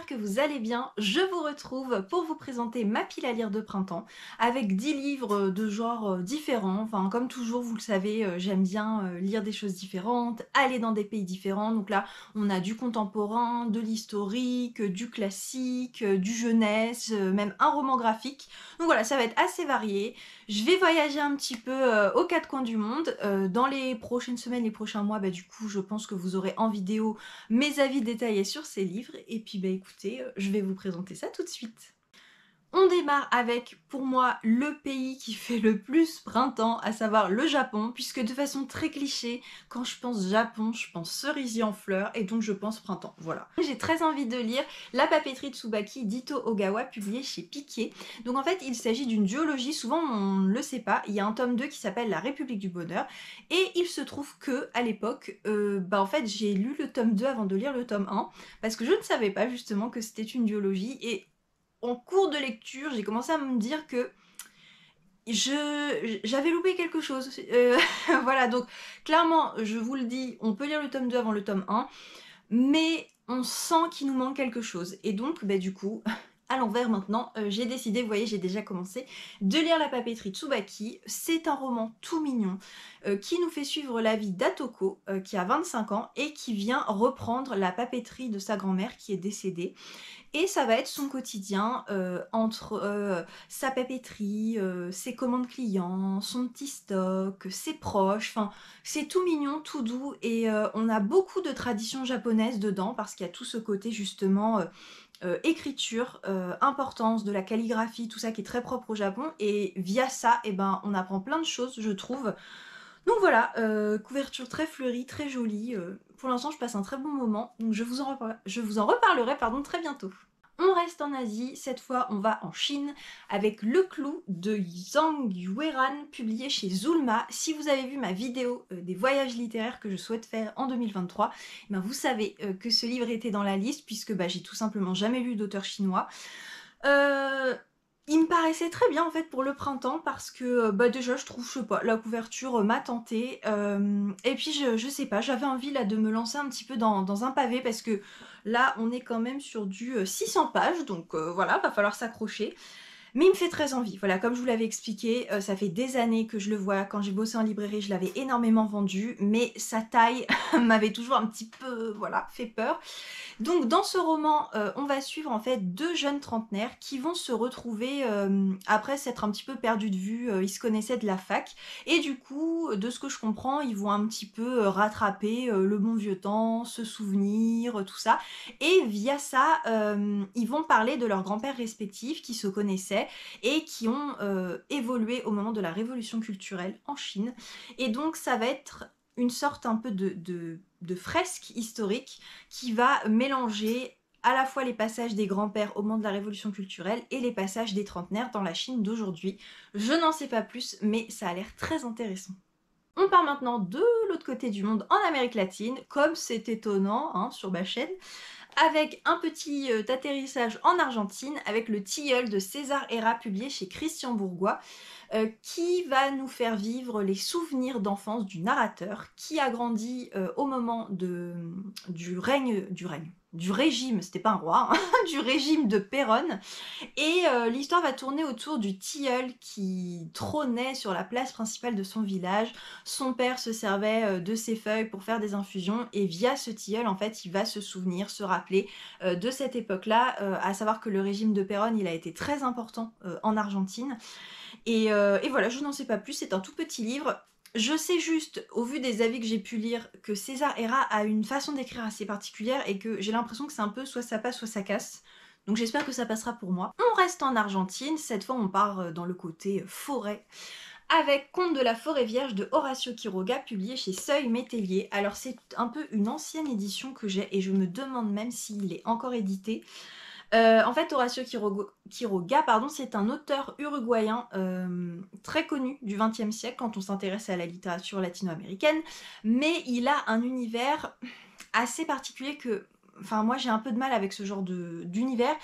j'espère que vous allez bien. Je vous retrouve pour vous présenter ma pile à lire de printemps avec 10 livres de genres différents. Enfin, comme toujours, vous le savez, j'aime bien lire des choses différentes, aller dans des pays différents. Donc là, on a du contemporain, de l'historique, du classique, du jeunesse, même un roman graphique. Donc voilà, ça va être assez varié. Je vais voyager un petit peu aux quatre coins du monde. Dans les prochaines semaines, les prochains mois, du coup, je pense que vous aurez en vidéo mes avis détaillés sur ces livres. Et puis écoutez, je vais vous présenter ça tout de suite. On démarre avec, pour moi, le pays qui fait le plus printemps, à savoir le Japon, puisque de façon très cliché, quand je pense Japon, je pense cerisier en fleurs, et donc je pense printemps, voilà. J'ai très envie de lire La papeterie de Tsubaki d'Ito Ogawa, publié chez Piquet. Donc en fait, il s'agit d'une duologie, souvent on ne le sait pas, il y a un tome 2 qui s'appelle La République du Bonheur, et il se trouve que, à l'époque, en fait, j'ai lu le tome 2 avant de lire le tome 1, parce que je ne savais pas justement que c'était une duologie, et en cours de lecture, j'ai commencé à me dire que j'avais loupé quelque chose. Voilà, donc clairement, je vous le dis, on peut lire le tome 2 avant le tome 1, mais on sent qu'il nous manque quelque chose. Et donc, du coup, à l'envers maintenant, j'ai décidé, vous voyez, j'ai déjà commencé, de lire La papeterie Tsubaki. C'est un roman tout mignon qui nous fait suivre la vie d'Atoko, qui a 25 ans et qui vient reprendre la papeterie de sa grand-mère qui est décédée. Et ça va être son quotidien entre sa papeterie, ses commandes clients, son petit stock, ses proches, enfin c'est tout mignon, tout doux et on a beaucoup de traditions japonaises dedans parce qu'il y a tout ce côté justement écriture, importance de la calligraphie, tout ça qui est très propre au Japon et via ça on apprend plein de choses je trouve. Donc voilà, couverture très fleurie, très jolie, pour l'instant je passe un très bon moment, donc je vous en reparlerai très bientôt. On reste en Asie, cette fois on va en Chine avec Le Clou de Zhang Yueran publié chez Zulma. Si vous avez vu ma vidéo des voyages littéraires que je souhaite faire en 2023, vous savez que ce livre était dans la liste puisque j'ai tout simplement jamais lu d'auteur chinois. Il me paraissait très bien en fait pour le printemps parce que déjà je trouve, je sais pas, la couverture m'a tentée et puis je sais pas, j'avais envie là de me lancer un petit peu dans un pavé parce que là on est quand même sur du 600 pages donc voilà, va falloir s'accrocher. Mais il me fait très envie, voilà, comme je vous l'avais expliqué, ça fait des années que je le vois, quand j'ai bossé en librairie je l'avais énormément vendu, mais sa taille m'avait toujours un petit peu, voilà, fait peur. Donc dans ce roman, on va suivre en fait deux jeunes trentenaires qui vont se retrouver après s'être un petit peu perdus de vue, ils se connaissaient de la fac, et du coup, de ce que je comprends, ils vont un petit peu rattraper le bon vieux temps, se souvenir, tout ça, et via ça, ils vont parler de leurs grands-pères respectifs qui se connaissaient et qui ont évolué au moment de la révolution culturelle en Chine, et donc ça va être une sorte un peu de fresque historique qui va mélanger à la fois les passages des grands-pères au moment de la révolution culturelle et les passages des trentenaires dans la Chine d'aujourd'hui. Je n'en sais pas plus, mais ça a l'air très intéressant. On part maintenant de l'autre côté du monde, en Amérique latine, comme c'est étonnant hein, sur ma chaîne, avec un petit atterrissage en Argentine, avec le Tilleul de César Héra, publié chez Christian Bourgois, qui va nous faire vivre les souvenirs d'enfance du narrateur, qui a grandi au moment du régime, c'était pas un roi, hein, du régime de Péronne, et l'histoire va tourner autour du tilleul qui trônait sur la place principale de son village. Son père se servait de ses feuilles pour faire des infusions, et via ce tilleul, en fait, il va se souvenir, se rappeler de cette époque-là, à savoir que le régime de Péronne, il a été très important en Argentine. Et voilà, je n'en sais pas plus, c'est un tout petit livre. Je sais juste, au vu des avis que j'ai pu lire, que César Héra a une façon d'écrire assez particulière et que j'ai l'impression que c'est un peu soit ça passe, soit ça casse. Donc j'espère que ça passera pour moi. On reste en Argentine, cette fois on part dans le côté forêt, avec Conte de la forêt vierge de Horacio Quiroga, publié chez Seuil Métellier. Alors c'est un peu une ancienne édition que j'ai et je me demande même s'il est encore édité. En fait, Horacio Quiroga, c'est un auteur uruguayen très connu du XXe siècle quand on s'intéresse à la littérature latino-américaine, mais il a un univers assez particulier que... Enfin, moi j'ai un peu de mal avec ce genre d'univers.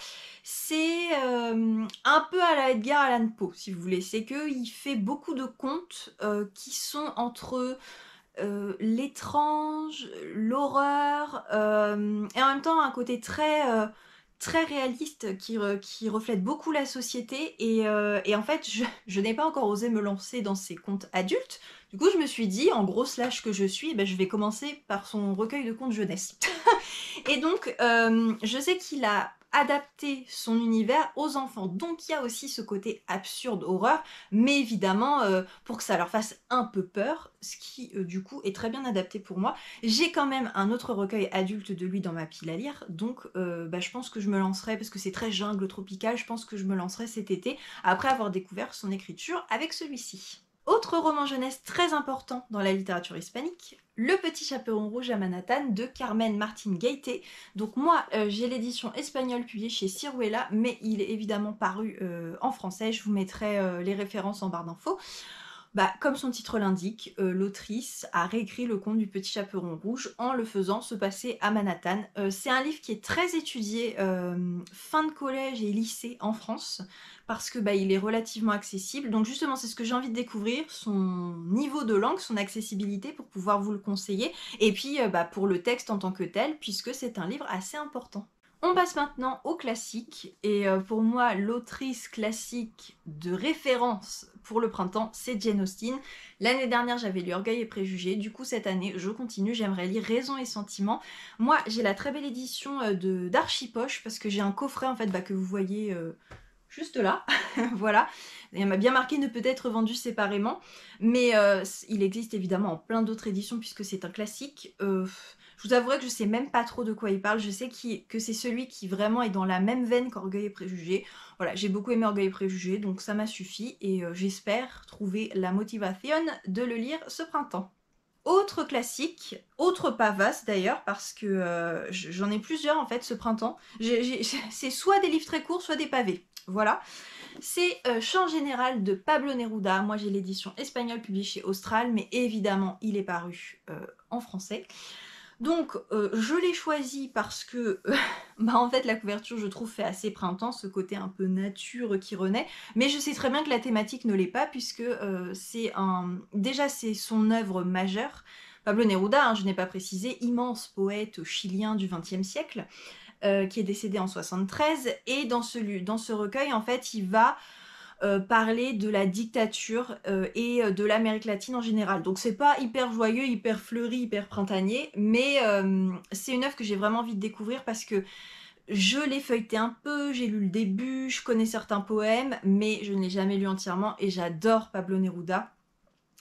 C'est un peu à la Edgar Allan Poe, si vous voulez. C'est qu'il fait beaucoup de contes qui sont entre l'étrange, l'horreur, et en même temps un côté très très réaliste, qui reflète beaucoup la société. Et en fait, je n'ai pas encore osé me lancer dans ses contes adultes. Du coup, je me suis dit, en gros slash que je suis, ben, je vais commencer par son recueil de contes jeunesse. Et donc, je sais qu'il a adapté son univers aux enfants. Donc, il y a aussi ce côté absurde, horreur, mais évidemment, pour que ça leur fasse un peu peur, ce qui, du coup, est très bien adapté pour moi. J'ai quand même un autre recueil adulte de lui dans ma pile à lire, donc bah, je pense que je me lancerai, parce que c'est très jungle tropical, je pense que je me lancerai cet été, après avoir découvert son écriture avec celui-ci. Autre roman jeunesse très important dans la littérature hispanique, Le Petit Chaperon Rouge à Manhattan de Carmen Martín Gaité. Donc moi, j'ai l'édition espagnole publiée chez Siruela, mais il est évidemment paru en français. Je vous mettrai les références en barre d'infos. Bah, comme son titre l'indique, l'autrice a réécrit le conte du Petit Chaperon Rouge en le faisant se passer à Manhattan. C'est un livre qui est très étudié fin de collège et lycée en France, parce que bah, il est relativement accessible. Donc justement, c'est ce que j'ai envie de découvrir, son niveau de langue, son accessibilité pour pouvoir vous le conseiller. Et puis bah, pour le texte en tant que tel, puisque c'est un livre assez important. On passe maintenant au classique, et pour moi, l'autrice classique de référence pour le printemps, c'est Jane Austen. L'année dernière, j'avais lu Orgueil et Préjugés, du coup cette année, je continue, j'aimerais lire Raison et Sentiment. Moi, j'ai la très belle édition d'Archipoche, parce que j'ai un coffret en fait bah, que vous voyez juste là, voilà. Il m'a bien marqué ne peut être vendu séparément, mais il existe évidemment en plein d'autres éditions puisque c'est un classique. Je vous avouerai que je sais même pas trop de quoi il parle, je sais que c'est celui qui vraiment est dans la même veine qu'Orgueil et Préjugés. Voilà, j'ai beaucoup aimé Orgueil et Préjugés, donc ça m'a suffi et j'espère trouver la motivation de le lire ce printemps. Autre classique, autre pas vaste d'ailleurs, parce que j'en ai plusieurs en fait ce printemps. C'est soit des livres très courts, soit des pavés. Voilà. C'est Chant général de Pablo Neruda. Moi j'ai l'édition espagnole publiée chez Austral, mais évidemment il est paru en français. Donc je l'ai choisi parce que bah en fait la couverture je trouve fait assez printemps, ce côté un peu nature qui renaît, mais je sais très bien que la thématique ne l'est pas puisque déjà c'est son œuvre majeure. Pablo Neruda, hein, je n'ai pas précisé, immense poète chilien du XXe siècle, qui est décédé en 73, et dans ce recueil en fait il va parler de la dictature et de l'Amérique latine en général. Donc c'est pas hyper joyeux, hyper fleuri, hyper printanier, mais c'est une œuvre que j'ai vraiment envie de découvrir parce que je l'ai feuilleté un peu, j'ai lu le début, je connais certains poèmes, mais je ne l'ai jamais lu entièrement et j'adore Pablo Neruda.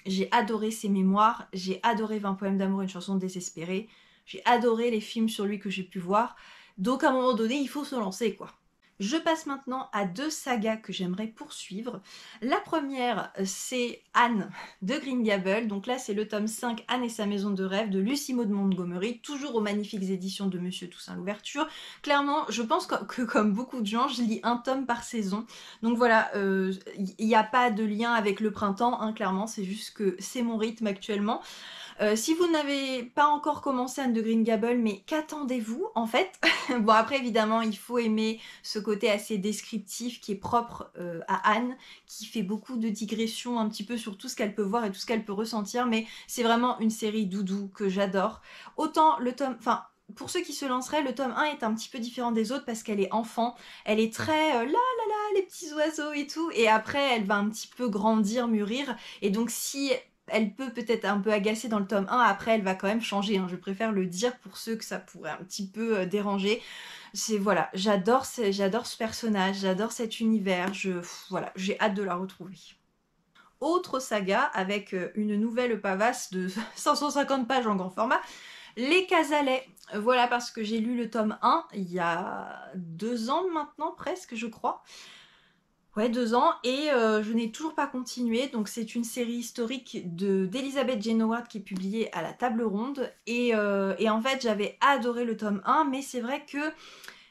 J'ai adoré ses mémoires, j'ai adoré 20 poèmes d'amour, une chanson désespérée, j'ai adoré les films sur lui que j'ai pu voir, donc à un moment donné, il faut se lancer quoi. Je passe maintenant à deux sagas que j'aimerais poursuivre. La première, c'est Anne de Green Gables. Donc là, c'est le tome 5, Anne et sa maison de rêve, de Lucie Maud Montgomery, toujours aux magnifiques éditions de Monsieur Toussaint Louverture. Clairement, je pense que comme beaucoup de gens, je lis un tome par saison. Donc voilà, il n'y a pas de lien avec le printemps, hein, clairement, c'est juste que c'est mon rythme actuellement. Si vous n'avez pas encore commencé Anne de Green Gables, mais qu'attendez-vous en fait? Bon après évidemment il faut aimer ce côté assez descriptif qui est propre à Anne, qui fait beaucoup de digressions un petit peu sur tout ce qu'elle peut voir et tout ce qu'elle peut ressentir, mais c'est vraiment une série doudou que j'adore. Autant le tome... Enfin, pour ceux qui se lanceraient, le tome 1 est un petit peu différent des autres parce qu'elle est enfant, elle est très là là là les petits oiseaux et tout, et après elle va un petit peu grandir, mûrir, et donc si elle peut peut-être un peu agacer dans le tome 1, après elle va quand même changer, hein. Je préfère le dire pour ceux que ça pourrait un petit peu déranger. C'est voilà, j'adore ce personnage, j'adore cet univers, voilà, j'ai hâte de la retrouver. Autre saga avec une nouvelle pavasse de 550 pages en grand format, Les Casalets. Voilà, parce que j'ai lu le tome 1 il y a 2 ans maintenant presque je crois. Ouais, 2 ans, et je n'ai toujours pas continué. Donc c'est une série historique d'Elizabeth Jane Howard qui est publiée à la Table Ronde. Et en fait, j'avais adoré le tome 1, mais c'est vrai que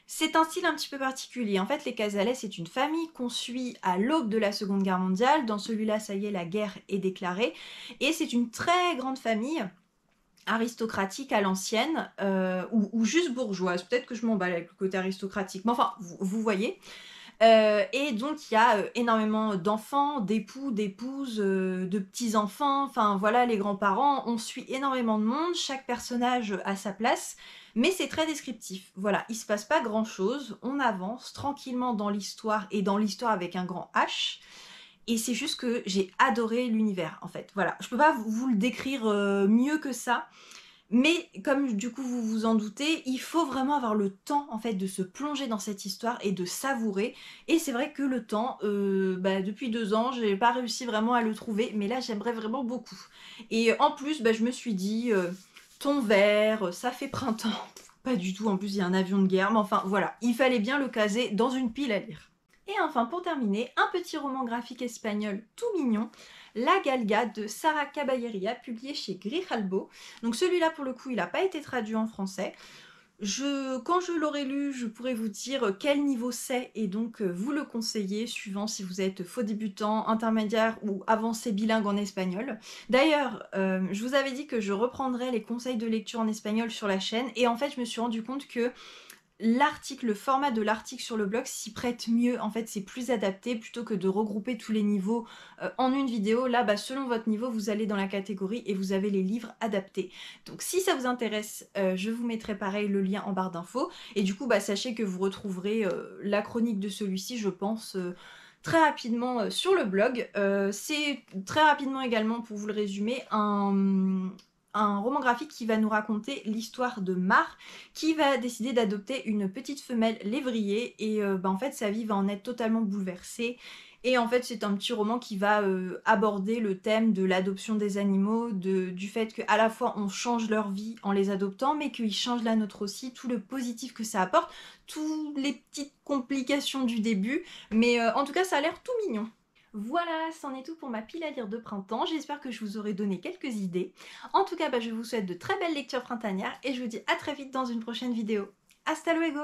c'est un style un petit peu particulier. En fait, les Casalets, c'est une famille qu'on suit à l'aube de la Seconde Guerre mondiale. Dans celui-là, ça y est, la guerre est déclarée. Et c'est une très grande famille aristocratique à l'ancienne, ou juste bourgeoise. Peut-être que je m'emballe avec le côté aristocratique, mais enfin, vous voyez. Et donc il y a énormément d'enfants, d'époux, d'épouses, de petits-enfants, enfin voilà, les grands-parents, on suit énormément de monde, chaque personnage a sa place, mais c'est très descriptif. Voilà, il se passe pas grand-chose, on avance tranquillement dans l'histoire, et dans l'histoire avec un grand H, et c'est juste que j'ai adoré l'univers, en fait. Voilà, je peux pas vous le décrire mieux que ça, mais comme du coup vous vous en doutez, il faut vraiment avoir le temps en fait de se plonger dans cette histoire et de savourer. Et c'est vrai que le temps, depuis 2 ans, j'ai pas réussi vraiment à le trouver, mais là j'aimerais vraiment beaucoup. Et en plus, je me suis dit, ton vert, ça fait printemps. Pas du tout, en plus il y a un avion de guerre, mais enfin voilà, il fallait bien le caser dans une pile à lire. Et enfin, pour terminer, un petit roman graphique espagnol tout mignon, La Galga de Sara Caballeria, publié chez Grijalbo. Donc celui-là, pour le coup, il n'a pas été traduit en français. Quand je l'aurai lu, je pourrai vous dire quel niveau c'est et donc vous le conseiller, suivant si vous êtes faux débutant, intermédiaire ou avancé bilingue en espagnol. D'ailleurs, je vous avais dit que je reprendrais les conseils de lecture en espagnol sur la chaîne, et en fait, je me suis rendu compte que le format de l'article sur le blog s'y prête mieux. En fait, c'est plus adapté plutôt que de regrouper tous les niveaux en une vidéo. Là, selon votre niveau, vous allez dans la catégorie et vous avez les livres adaptés. Donc, si ça vous intéresse, je vous mettrai pareil le lien en barre d'infos. Et du coup, sachez que vous retrouverez la chronique de celui-ci, je pense, très rapidement sur le blog. C'est très rapidement également, pour vous le résumer, un roman graphique qui va nous raconter l'histoire de Mar, qui va décider d'adopter une petite femelle lévrier, et en fait sa vie va en être totalement bouleversée. Et en fait c'est un petit roman qui va aborder le thème de l'adoption des animaux, du fait qu'à la fois on change leur vie en les adoptant, mais qu'ils changent la nôtre aussi, tout le positif que ça apporte, toutes les petites complications du début, mais en tout cas ça a l'air tout mignon. Voilà, c'en est tout pour ma pile à lire de printemps. J'espère que je vous aurai donné quelques idées. En tout cas, je vous souhaite de très belles lectures printanières et je vous dis à très vite dans une prochaine vidéo. Hasta luego!